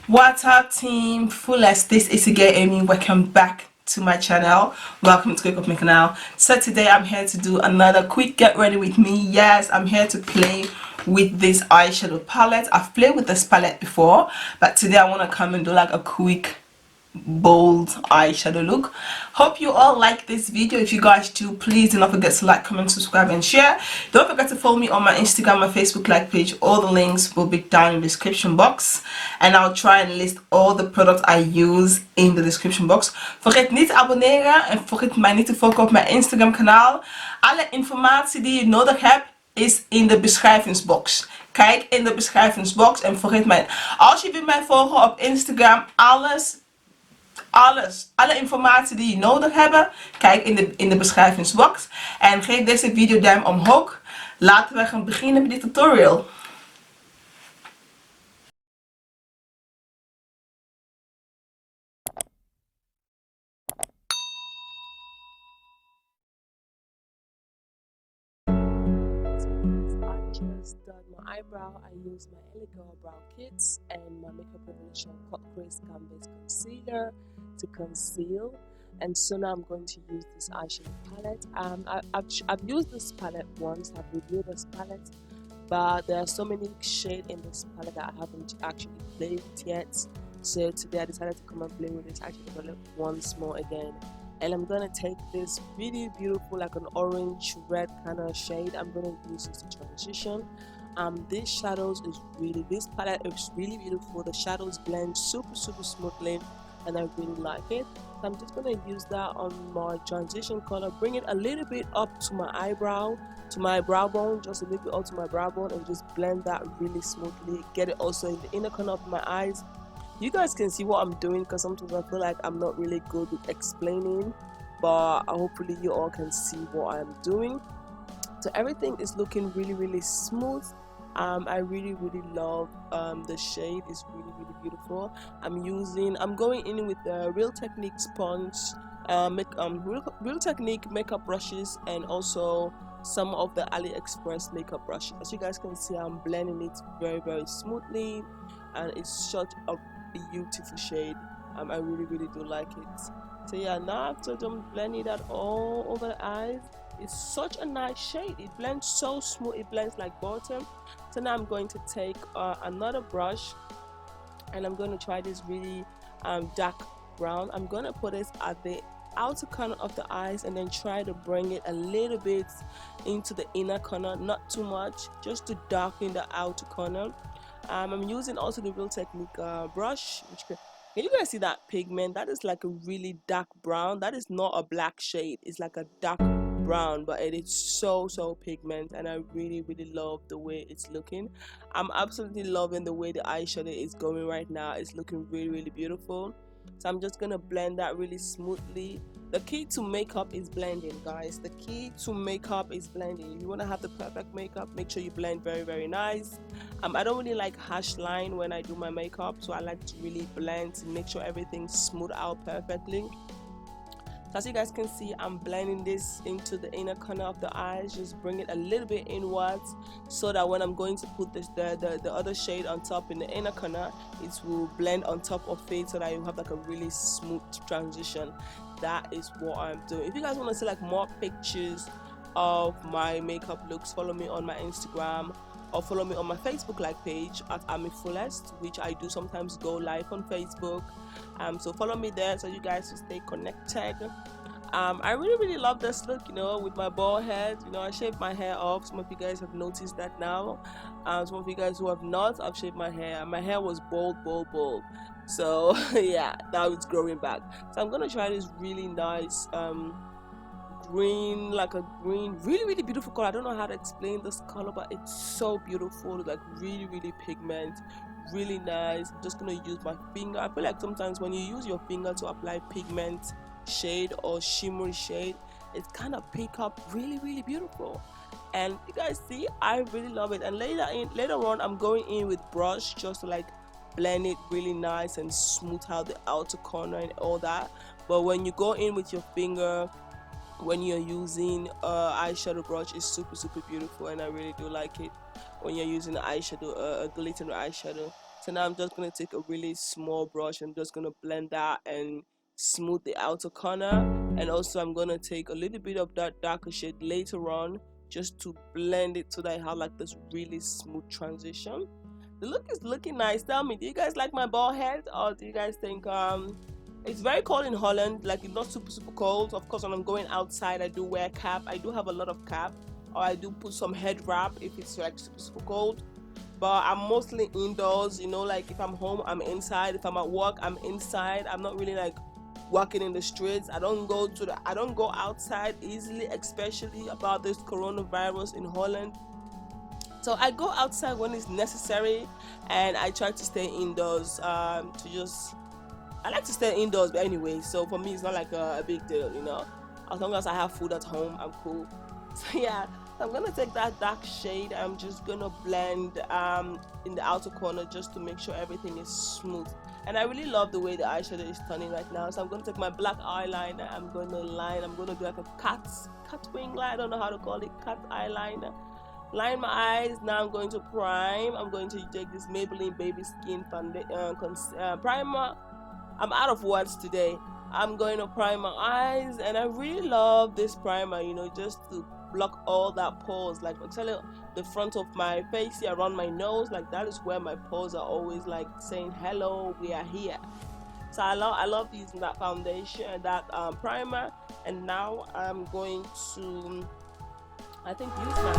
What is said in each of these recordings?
What's up, team Fullest? This is again Amy. Welcome back to my channel. Welcome to Click Up My Canal. So today I'm here to do another quick get ready with me. Yes, I'm here to play with this eyeshadow palette. I've played with this palette before, but today I want to come and do like a quick bold eyeshadow look. Hope you all like this video. If you guys do, please do not forget to like, comment, subscribe and share. Don't forget to follow me on my Instagram, my Facebook like page. All the links will be down in the description box, and I'll try and list all the products I use in the description box. Vergeet niet te abonneren en vergeet mij niet te volgen op mijn Instagram kanaal. Alle informatie die je nodig hebt is in de beschrijvingsbox. Kijk in de beschrijvingsbox en vergeet mij, als je wil mij volgen op Instagram, alle informatie die je nodig hebt, kijk in de beschrijvingsbox. En geef deze video duim omhoog. Laten we gaan beginnen met dit tutorial. I just done my eyebrow. I used my LIPGLOSS brow kits and my Makeup Revolution Cut Crease Canvas Concealer to conceal. And so now I'm going to use this eyeshadow palette. I've used this palette once. I've reviewed this palette, but there are so many shades in this palette that I haven't actually played with yet. So today I decided to come and play with this eyeshadow palette once more again. And I'm gonna take this really beautiful, like an orange red kind of shade. I'm gonna use this to transition. This shadows is really, this palette is really beautiful. The shadows blend super smoothly, and I really like it. So I'm just gonna use that on my transition color, bring it a little bit up to my eyebrow, to my brow bone, just a little bit up to my brow bone, and just blend that really smoothly. Get it also in the inner corner of my eyes. You guys can see what I'm doing, because sometimes I feel like I'm not really good with explaining, but hopefully you all can see what I'm doing. So everything is looking really smooth. I really love the shade. It's really beautiful. I'm going in with the Real Technique sponge, Real Technique makeup brushes, and also some of the AliExpress makeup brushes. As you guys can see, I'm blending it very smoothly, and it's such a beautiful shade. I really do like it. So yeah, now after I'm blending that all over the eyes, it's such a nice shade. It blends so smooth, it blends like butter. So now I'm going to take another brush, and I'm going to try this really dark brown. I'm going to put this at the outer corner of the eyes, and then try to bring it a little bit into the inner corner, not too much, just to darken the outer corner. I'm using also the Real Technique brush, which can you guys see that pigment? That is like a really dark brown. That is not a black shade. It's like a dark brown, but it is so pigment, and I really love the way it's looking. I'm absolutely loving the way the eyeshadow is going right now. It's looking really beautiful. So I'm just gonna blend that really smoothly. The key to makeup is blending, guys. The key to makeup is blending. If you want to have the perfect makeup, make sure you blend very nice. I don't really like harsh line when I do my makeup, so I like to really blend to make sure everything's smooth out perfectly. So as you guys can see, I'm blending this into the inner corner of the eyes. Just bring it a little bit inwards, so that when I'm going to put this the other shade on top in the inner corner, it will blend on top of it, so that you have like a really smooth transition. That is what I'm doing. If you guys want to see like more pictures of my makeup looks, follow me on my Instagram, or follow me on my Facebook like page at Amifullest, which I do sometimes go live on Facebook. So follow me there, so you guys to stay connected. I really love this look, you know, with my bald head. You know, I shaved my hair off. Some of you guys have noticed that now. Some of you guys who have not, I've shaved my hair. My hair was bald. So yeah, now it's growing back. So I'm gonna try this really nice green, like a green, really beautiful color. I don't know how to explain this color, but it's so beautiful, like really pigment, really nice. I'm just gonna use my finger. I feel like sometimes when you use your finger to apply pigment shade or shimmery shade, it kind of pick up really beautiful. And you guys see, I really love it. And later on, I'm going in with brush just to like blend it really nice and smooth out the outer corner and all that. But when you go in with your finger, when you're using eyeshadow brush, is super beautiful, and I really do like it when you're using eyeshadow, a glitter eyeshadow. So now I'm just going to take a really small brush and just going to blend that and smooth the outer corner. And also I'm going to take a little bit of that darker shade later on just to blend it so that I have like this really smooth transition. The look is looking nice. Tell me, do you guys like my bald head, or do you guys think it's very cold in Holland, like it's not super cold. Of course, when I'm going outside I do wear cap. I do have a lot of cap, or I do put some head wrap if it's like super cold, but I'm mostly indoors, you know, like if I'm home I'm inside, if I'm at work I'm inside. I'm not really like walking in the streets. I don't go outside easily, especially about this coronavirus in Holland. So I go outside when it's necessary, and I try to stay indoors. I like to stay indoors, but anyway, so for me it's not like a big deal, you know. As long as I have food at home, I'm cool. So yeah, I'm gonna take that dark shade. I'm just gonna blend in the outer corner just to make sure everything is smooth. And I really love the way the eyeshadow is turning right now. So I'm gonna take my black eyeliner. I'm gonna do like a cat wing line. I don't know how to call it, cat eyeliner. Line my eyes. Now I'm going to prime. I'm going to take this Maybelline Baby Skin primer. I'm out of words today. I'm going to prime my eyes, and I really love this primer, you know, just to block all that pores, like actually the front of my face here, around my nose, like that is where my pores are always like saying hello, we are here. So I love using that foundation, that primer. And now I'm going to, I think, use my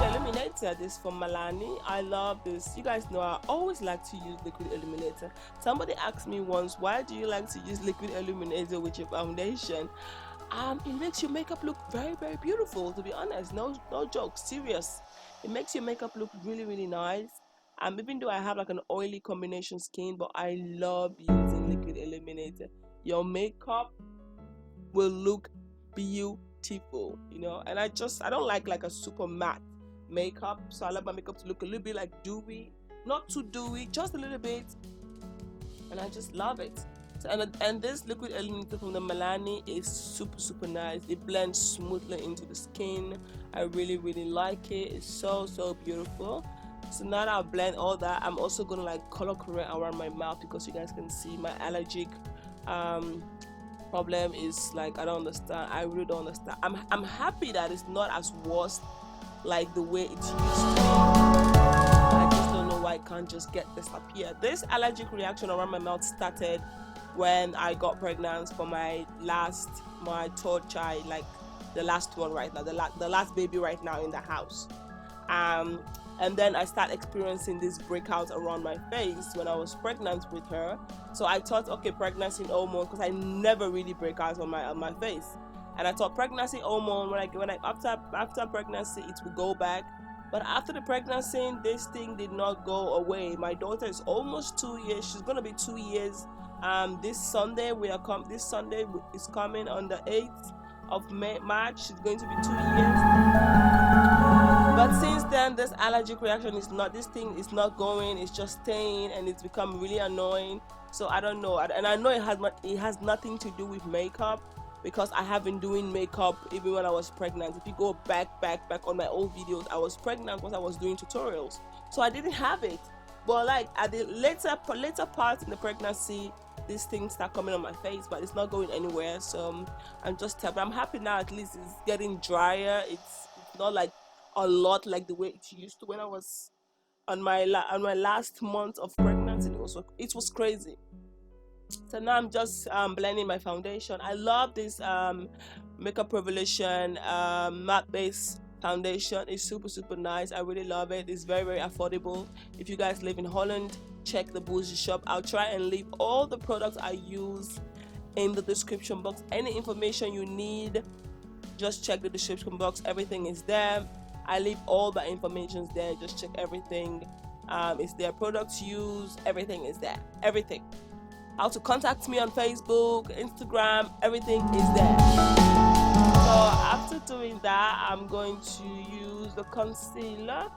liquid illuminator. This from Milani. I love this. You guys know I always like to use liquid illuminator. Somebody asked me once, why do you like to use liquid illuminator with your foundation? It makes your makeup look very beautiful, to be honest. No joke, serious. It makes your makeup look really nice. Even though I have like an oily combination skin, but I love using liquid illuminator. Your makeup will look beautiful, you know. And I don't like a super matte makeup, so I like my makeup to look a little bit like dewy, not too dewy, just a little bit, and I just love it. So, and this liquid illuminator from the Milani is super nice. It blends smoothly into the skin. I really like it. It's so beautiful. So now that I've blend all that, I'm also gonna like color correct around my mouth, because you guys can see my allergic problem is like, I don't understand. I really don't understand. I'm happy that it's not as worse like the way it used to be. I just don't know why I can't just get this up here. This allergic reaction around my mouth started when I got pregnant for my third child, like the last one right now, the last baby right now in the house. And then I started experiencing this breakout around my face when I was pregnant with her. So I thought, okay, pregnancy hormone, because I never really break out on my face. And I thought pregnancy hormone, after pregnancy it will go back. But after the pregnancy, this thing did not go away. My daughter is almost 2 years. She's gonna be 2 years. This Sunday this Sunday is coming on the 8th of March. She's going to be 2 years. But since then, this allergic reaction this thing is not going. It's just staying, and it's become really annoying. So I don't know, and I know it has nothing to do with makeup, because I have been doing makeup even when I was pregnant. If you go back on my old videos, I was pregnant because I was doing tutorials, so I didn't have it. But like at the later part in the pregnancy, these things start coming on my face, but it's not going anywhere. So I'm happy now. At least it's getting drier. It's not like a lot like the way it used to when I was on my last month of pregnancy. It was crazy. So now I'm just blending my foundation. I love this Makeup Revolution matte base foundation. It's super nice. I really love it. It's very affordable. If you guys live in Holland, check the bougie shop. I'll try and leave all the products I use in the description box. Any information you need, just check the description box. Everything is there. I leave all the information there. Just check everything. It's their products used. Everything is there. Everything. How to contact me on Facebook, Instagram, everything is there. So after doing that, I'm going to use the concealer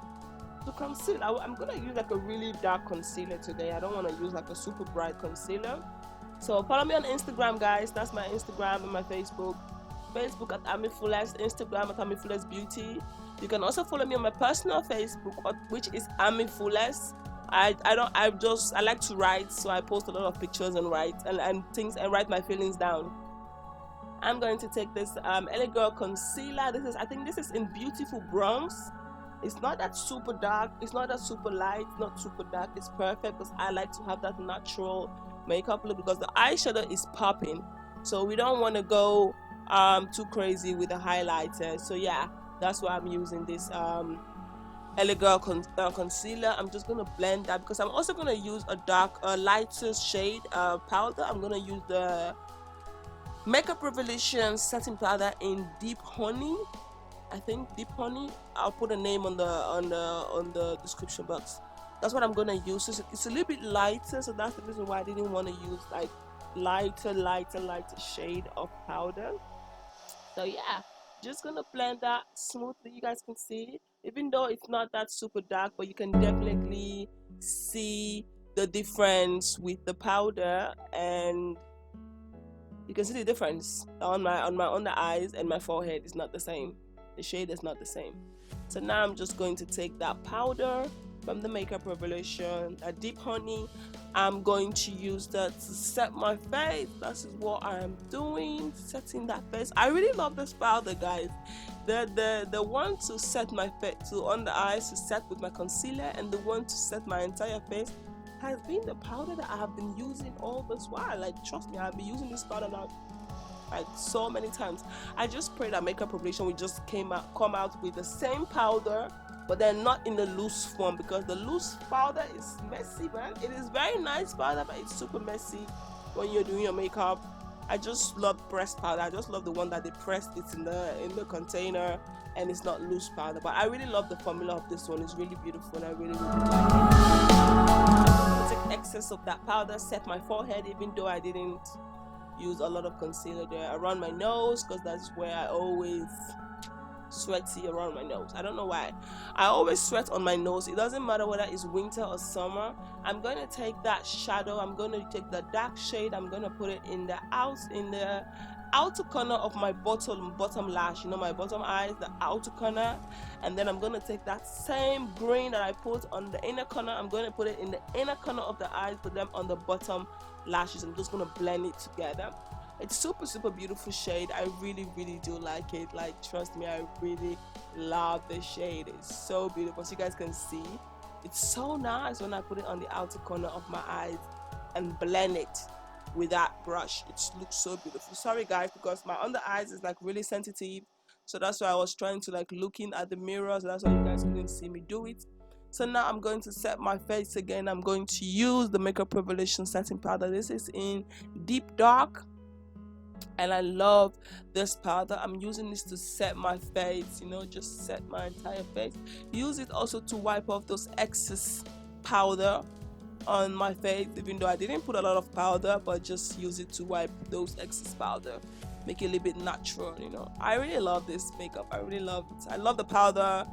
to conceal. I'm going to use like a really dark concealer today. I don't want to use like a super bright concealer. So follow me on Instagram, guys. That's my Instagram and my Facebook. Facebook at Amifullest, Instagram at Amifullestbeauty. You can also follow me on my personal Facebook, which is Amifullest. I like to write, so I post a lot of pictures and write and things and write my feelings down. I'm going to take this LA Girl concealer. I think this is in beautiful bronze. It's not that super dark, it's not that super light, it's not super dark. It's perfect because I like to have that natural makeup look, because the eyeshadow is popping, so we don't want to go too crazy with the highlighter. So yeah, that's why I'm using this LA Girl concealer. I'm just gonna blend that, because I'm also gonna use a lighter shade powder. I'm gonna use the Makeup Revolution setting powder in Deep Honey. I think Deep Honey. I'll put a name on the description box. That's what I'm gonna use. It's a little bit lighter, so that's the reason why I didn't want to use like lighter shade of powder. So yeah, just gonna blend that smoothly. You guys can see, even though it's not that super dark, but you can definitely see the difference with the powder, and you can see the difference on my under eyes and my forehead is not the same. The shade is not the same. So now I'm just going to take that powder from the Makeup Revolution, a Deep Honey. I'm going to use that to set my face. This is what I am doing, setting that face. I really love this powder, guys. The one to set my face, to under eyes, to set with my concealer, and the one to set my entire face has been the powder that I have been using all this while. Like, trust me, I've been using this powder now like so many times. I just pray that Makeup Revolution will just come out with the same powder, but then not in the loose form, because the loose powder is messy, man. It is very nice powder, but it's super messy when you're doing your makeup. I just love pressed powder. I just love the one that they pressed it's in the container and it's not loose powder. But I really love the formula of this one. It's really beautiful and I really like it. I'm gonna take excess of that powder, set my forehead, even though I didn't use a lot of concealer there, around my nose, because that's where I always sweaty around my nose. I don't know why. I always sweat on my nose. It doesn't matter whether it's winter or summer. I'm going to take that shadow. I'm going to take the dark shade. I'm going to put it in the outer corner of my bottom lash, you know, my bottom eyes, the outer corner. And then I'm going to take that same green that I put on the inner corner. I'm going to put it in the inner corner of the eyes, put them on the bottom lashes. I'm just going to blend it together. It's super beautiful shade. I really do like it. Like, trust me, I really love the shade. It's so beautiful. So you guys can see, it's so nice when I put it on the outer corner of my eyes and blend it with that brush. It looks so beautiful. Sorry guys, because my under eyes is like really sensitive, so that's why I was trying to like looking at the mirror, so that's why you guys couldn't see me do it. So now I'm going to set my face again. I'm going to use the Makeup Revolution setting powder. This is in Deep Dark, and I love this powder. I'm using this to set my face, you know, just set my entire face. Use it also to wipe off those excess powder on my face, even though I didn't put a lot of powder, but just use it to wipe those excess powder, make it a little bit natural, you know. I really love this makeup. I really love it. I love the powder.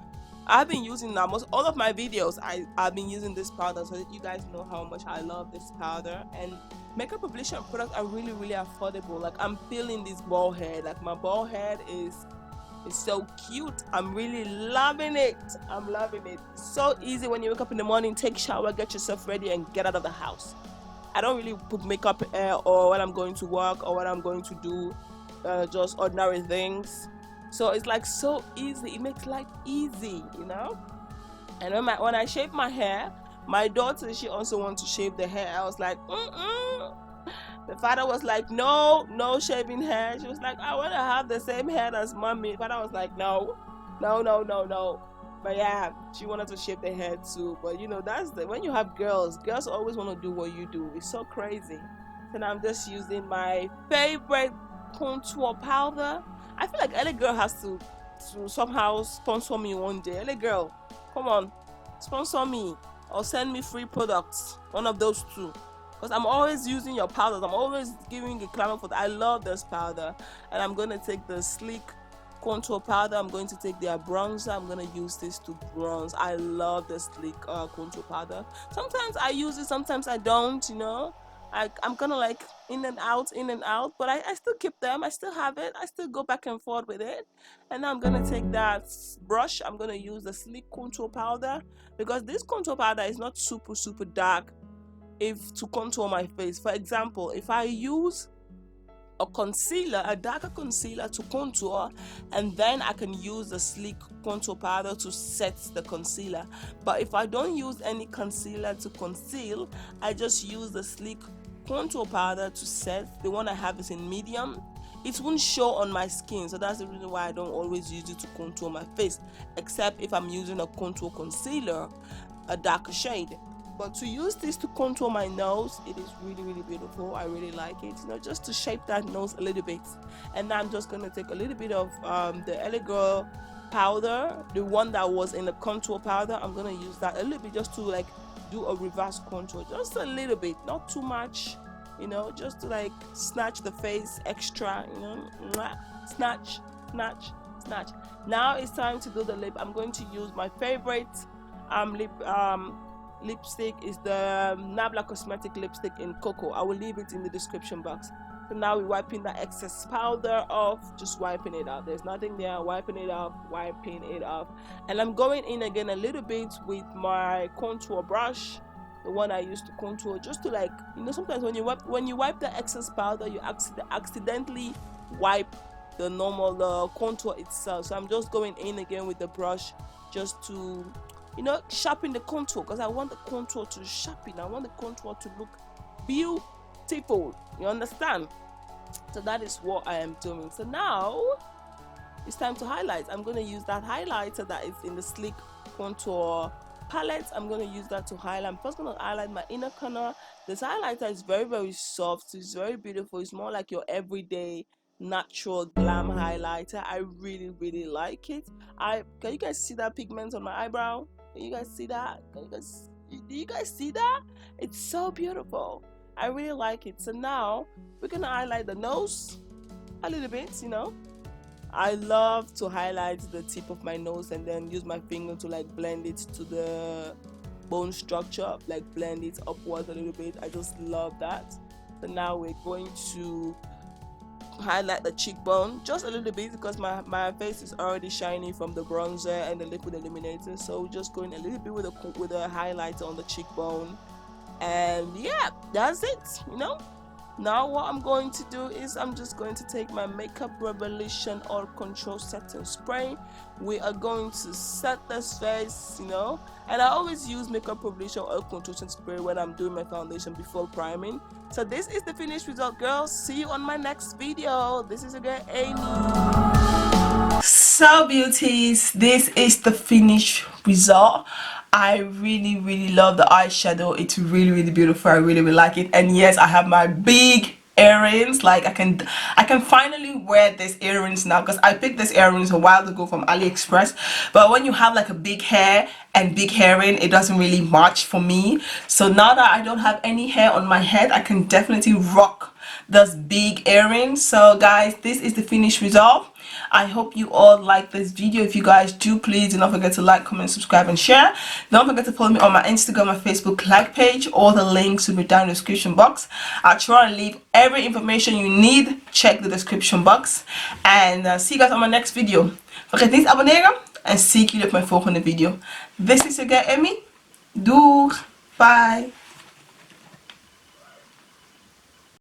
I've been using that most all of my videos. I've been using this powder, so that you guys know how much I love this powder. And Makeup Revolution products are really affordable. Like, I'm feeling this bald head. Like, my bald head is so cute. I'm really loving it. I'm loving it. It's so easy when you wake up in the morning, take shower, get yourself ready, and get out of the house. I don't really put makeup or when I'm going to work or when I'm going to do just ordinary things. So it's like so easy. It makes life easy, you know. And when I shave my hair, my daughter, she also wants to shave the hair. I was like, The father was like, no shaving hair. She was like, I want to have the same hair as mommy. Father was like, no. But yeah, she wanted to shave the hair too. But you know, when you have girls always want to do what you do. It's so crazy. And I'm just using my favorite contour powder. I feel like LA Girl has to somehow sponsor me one day. LA Girl, come on, sponsor me or send me free products. One of those two. Because I'm always using your powders. I'm always giving a clamor for that. I love this powder. And I'm going to take the Sleek contour powder. I'm going to take their bronzer. I'm going to use this to bronze. I love the Sleek contour powder. Sometimes I use it, sometimes I don't, you know. I'm gonna like in and out, but I still keep them. I still have it. I still go back and forth with it. And now I'm gonna take that brush. I'm gonna use the sleek contour powder, because this contour powder is not super dark if to contour my face. For example, if I use a concealer, a darker concealer to contour, and then I can use the sleek contour powder to set the concealer. But if I don't use any concealer to conceal, I just use the sleek contour powder to set. The one I have is in medium. It won't show on my skin, so that's the reason why I don't always use it to contour my face, except if I'm using a contour concealer, a darker shade. But to use this to contour my nose, it is really beautiful. I really like it, you know, just to shape that nose a little bit. And now I'm just going to take a little bit of the LA powder, the one that was in the contour powder. I'm going to use that a little bit just to like do a reverse contour, just a little bit, not too much, you know, just to like snatch the face extra, you know, snatch. Now it's time to do the lip. I'm going to use my favorite lipstick is the Nabla Cosmetic lipstick in Cocoa. I will leave it in the description box. So now we're wiping the excess powder off, just wiping it out. There's nothing there, wiping it off. And I'm going in again a little bit with my contour brush, the one I used to contour, just to like, you know, sometimes when you wipe the excess powder, you accidentally wipe the normal contour itself. So I'm just going in again with the brush just to, you know, sharpen the contour, because I want the contour to sharpen. I want the contour to look beautiful. You understand? So that is what I am doing. So now it's time to highlight. I'm going to use that highlighter that is in the sleek contour palette. I'm going to use that to highlight. I'm first going to highlight my inner corner. This highlighter is very soft. It's very beautiful. It's more like your everyday natural glam highlighter. I really like it. Can you guys see that pigment on my eyebrow? Can you guys see that? Do you guys see that? It's so beautiful. I really like it. So now we're gonna highlight the nose a little bit, you know. I love to highlight the tip of my nose and then use my finger to like blend it to the bone structure, like blend it upwards a little bit. I just love that. So now we're going to highlight the cheekbone just a little bit, because my face is already shiny from the bronzer and the liquid illuminator. So just going a little bit with a highlighter on the cheekbone, and yeah, that's it, you know. Now what I'm going to do is I'm just going to take my Makeup Revolution Oil Control Setting Spray. We are going to set this face, you know, and I always use Makeup Revolution Oil Control Setting Spray when I'm doing my foundation before priming. So this is the finished result, girls. See you on my next video. This is your girl Amy. So beauties, this is the finished result. I really love the eyeshadow. It's really beautiful. I really like it. And yes, I have my big earrings. Like I can finally wear these earrings now, because I picked these earrings a while ago from AliExpress. But when you have like a big hair and big earring, it doesn't really match for me. So now that I don't have any hair on my head, I can definitely rock those big earrings. So guys, this is the finished result. I hope you all like this video. If you guys do, please do not forget to like, comment, subscribe and share. Don't forget to follow me on my Instagram and Facebook like page. All the links will be down in the description box. I'll try and leave every information you need. Check the description box. And see you guys on my next video. Vergeet niet te abonneren. En zie ik jullie op mijn volgende video. This is your girl Emmy. Doeg. Bye.